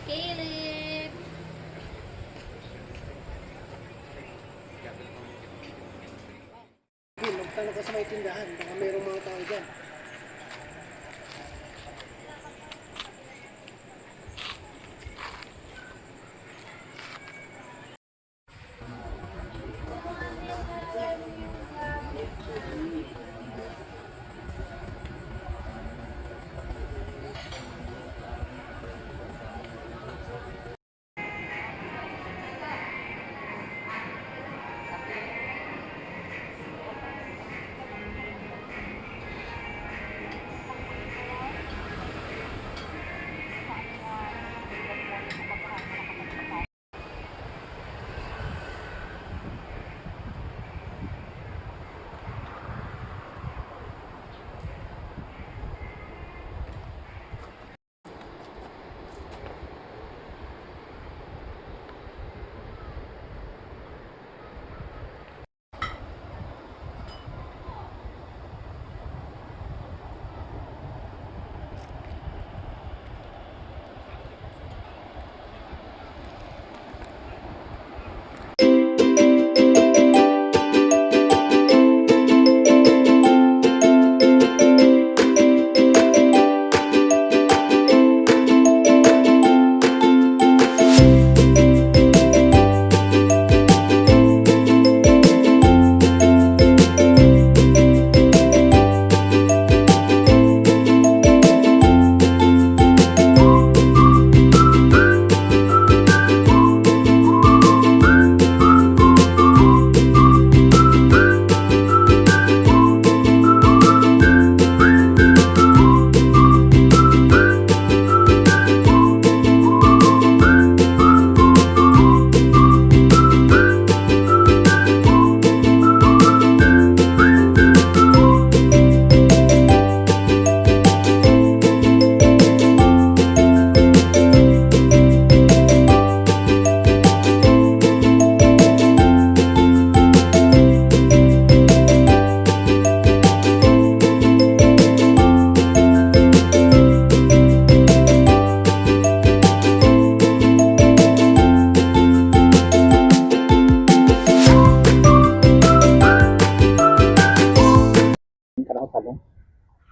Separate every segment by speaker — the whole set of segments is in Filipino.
Speaker 1: Caleb!
Speaker 2: Magtanong ka sa may tindahan, baka mayroong mga tao dyan.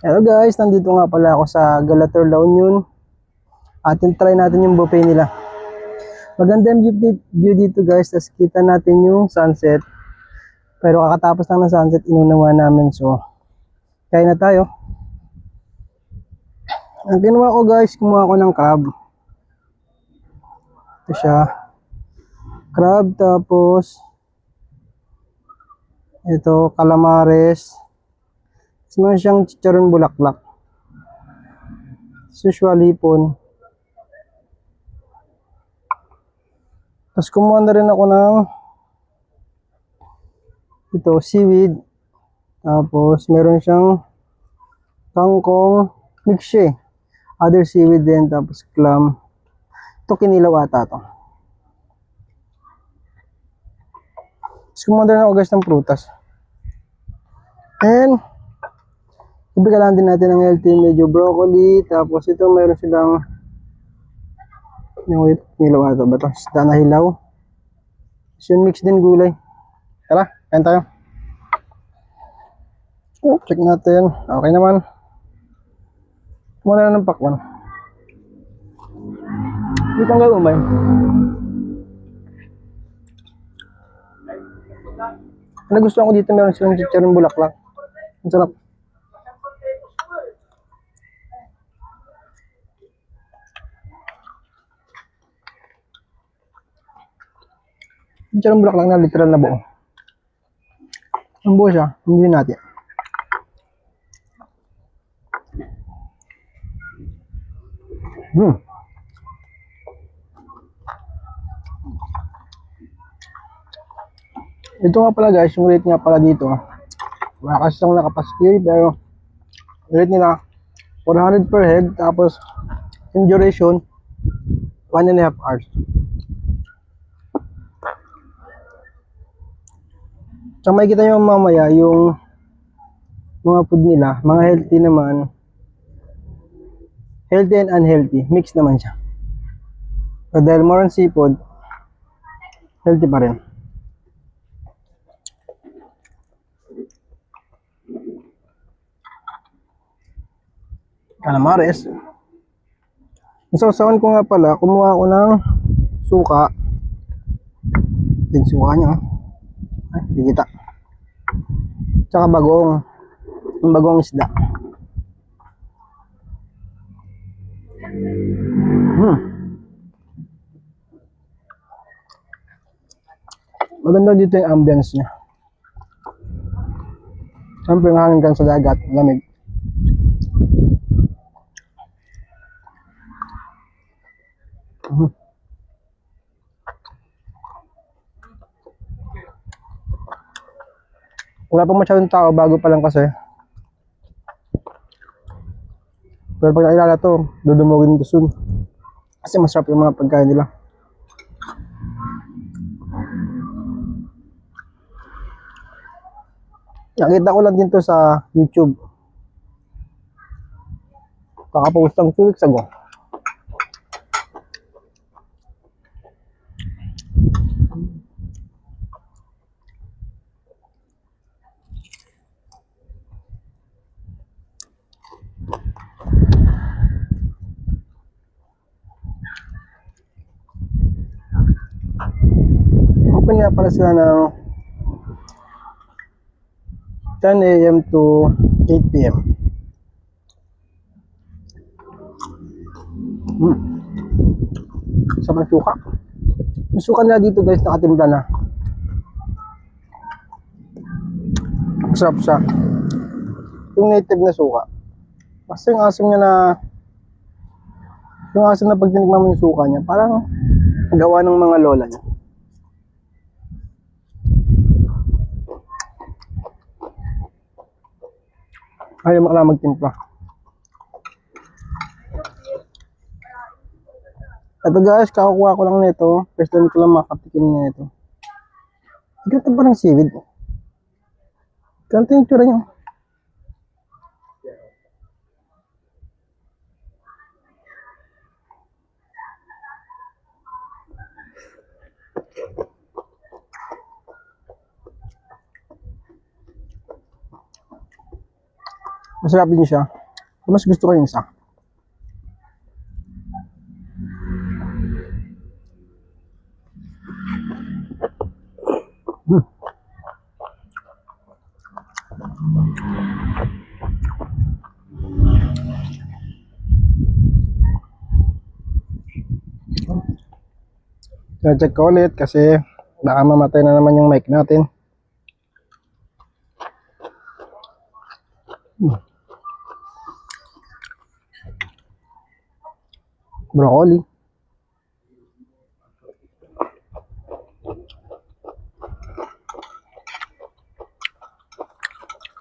Speaker 2: Hello guys, nandito nga pala ako sa Galater La Union. Atin try natin yung buffet nila. Maganda yung view dito guys, tapos kita natin yung sunset. Pero kakatapos lang ng sunset, inunawa namin. So, kain na tayo. Ang ginawa ko guys, kumuha ko ng crab. Ito siya. Crab, tapos ito, calamares. Meron siyang chicharon bulaklak. Usually hipon. Tapos kumuha na rin ako ng ito, seaweed. Tapos meron siyang kangkong mix siya. Other seaweed din. Tapos clam. Ito kinilaw ata to. Tapos kumuha na rin ako guys ng prutas. And ibigay din natin ng healthy, medyo broccoli, tapos ito mayroon silang yung nilaw ito ba ito? Isda na hilaw. Tapos yun mix din gulay. Tara, kain tayo. Oh, check natin. Okay naman. Muna na ng pakwan. Hindi kang gawin ba yun? Nagustuhan ko dito meron silang chicharon bulaklak. Ang sarap. Chicharon bulaklak na literal na buo. Ang buo siya, hindi natin. Ito nga pala guys, yung rate nga pala dito. Wala kasi siyang nakapaskil, pero rate nila 400 per head, tapos in duration 1.5 hours. So makikita nyo mamaya yung mga food nila, mga healthy naman. Healthy and unhealthy, mix naman siya. So dahil more on seafood, healthy pa rin. Calamares. Sausawan ko nga pala, kumuha ako ng suka. Din suka niya. Ay, di kita. Tsaka bagong. Yung bagong isda. Maganda dito yung ambience niya. Siyempre yung hangin kan sa dagat, lamig. Wala pa masyadong tao, bago pa lang kasi. Pero pag nakilala to, dudumugin dito soon. Kasi masarap yung mga pagkain nila. Nakita ko lang din to sa YouTube. Kakapost lang 2 weeks ago. Open nga pala sila ng 10 AM to 8 PM. Sa suka. Yung suka nila dito guys, nakatimpla na. Masarap siya. Yung native na suka. Kasi yung asim niya na, yung asim na pag tinikman mo yung suka niya, parang gawa ng mga lola niya. Ayaw makala magtimpla. Ito guys, kakukuha ko lang nito. First time ko lang makatikim nito. Ganito pa ng seaweed. Ganito yung tsura niya. Masarap din siya. Mas gusto ko yung isa. Check ko ulit kasi baka mamatay na naman yung mic natin. Broccoli.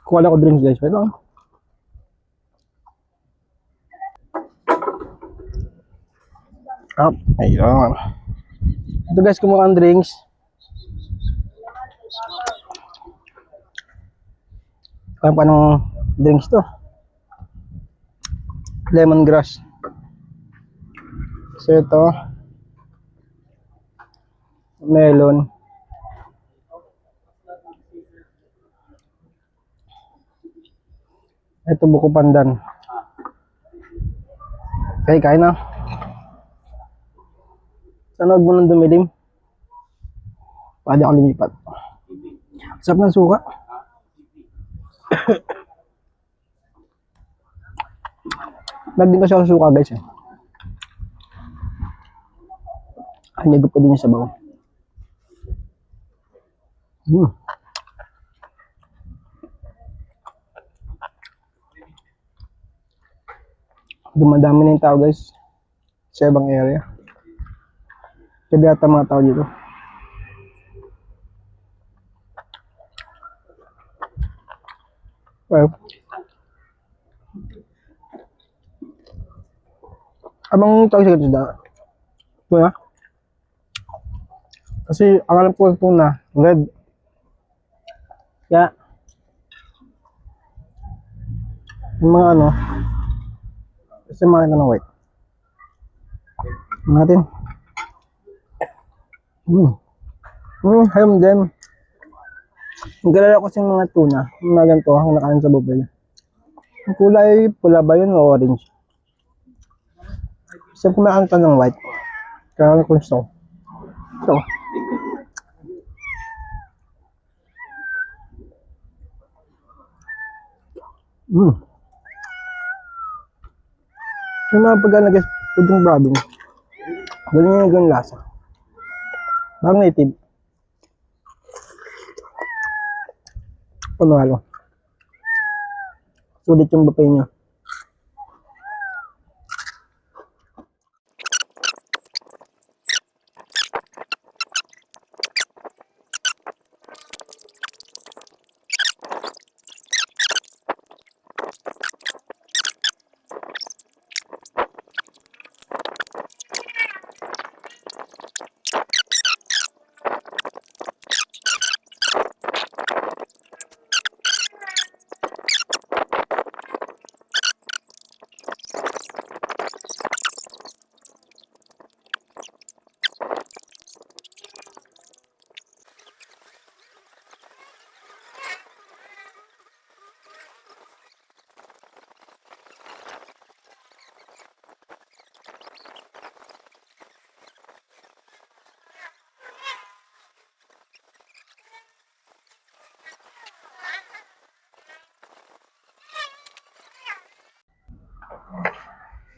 Speaker 2: Kuha ko drinks guys. Ito. Ayun. Ito guys, kumuha ang drinks. Kaya pa ng drinks to. Lemongrass. So ito. Melon. Ito buko pandan. Okay, kain na. Sana huwag mo nang dumilim. Pwede ako lumipat. Sarap ng suka. Nagding kasi ako suka guys eh. Hinigop ko din yung sabaw. Dumadami na yung tao guys sa ibang area. Sabi ata mga tao dito. Well, abang tawag sa isda. Tuna. Kasi ang alam ko tuna, red. Kaya Yung mga ano, kasi makita ng white. Natin. Ham din. Ang galala ko sa mga tuna, yung mga ganito, ang nakain sa buffet. Ang kulay, pula ba yun o orange? Kasi kumain ka ng white. Kaya ko gusto. So, yung mga pagkalagay pudong province, ganun yung lasa. Parang native. Panalo. Sulit yung buffet nyo.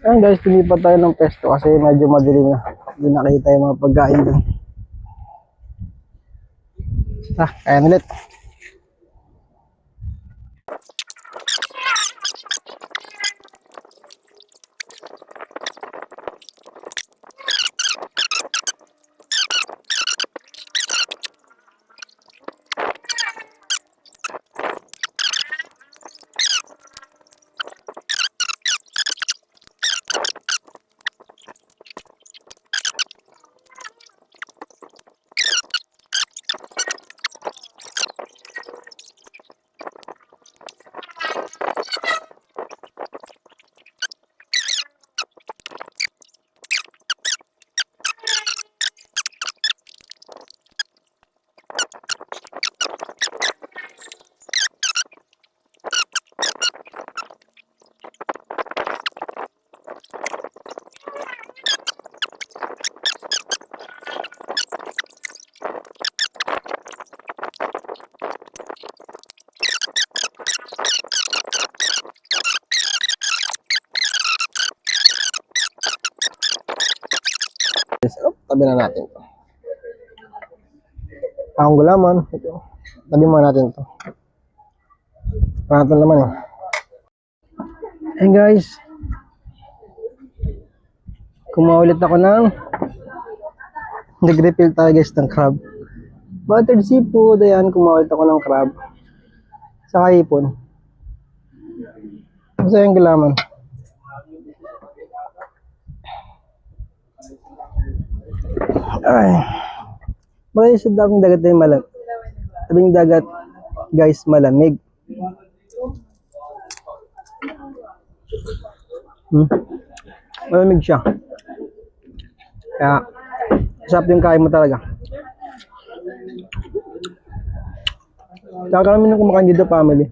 Speaker 2: Ayun guys, pilipat tayo ng pesto kasi medyo madilim na. Hindi nakita yung mga pagkain doon. Kaya ulit. Tabi na natin to. Ang gulaman. Ito. Tabi muna natin to. Para ito naman eh. Hey guys. Kumaulit ako ng nag-refill tayo guys ng crab. Buttered seafood. Ayan, kumaulit ako ng crab. Saka hipon. Kasi yung gulaman. Ay. Bakit sa daming dagat na yung malamig? Tabing dagat, guys, malamig. Malamig siya. Kaya, sarap yung kain mo talaga. Saka kami nung kumakain dito, family.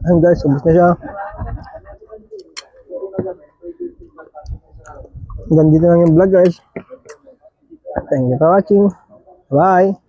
Speaker 2: Ayun guys, ubos na siya. Hanggang dito lang yung vlog guys. Thank you for watching. Bye!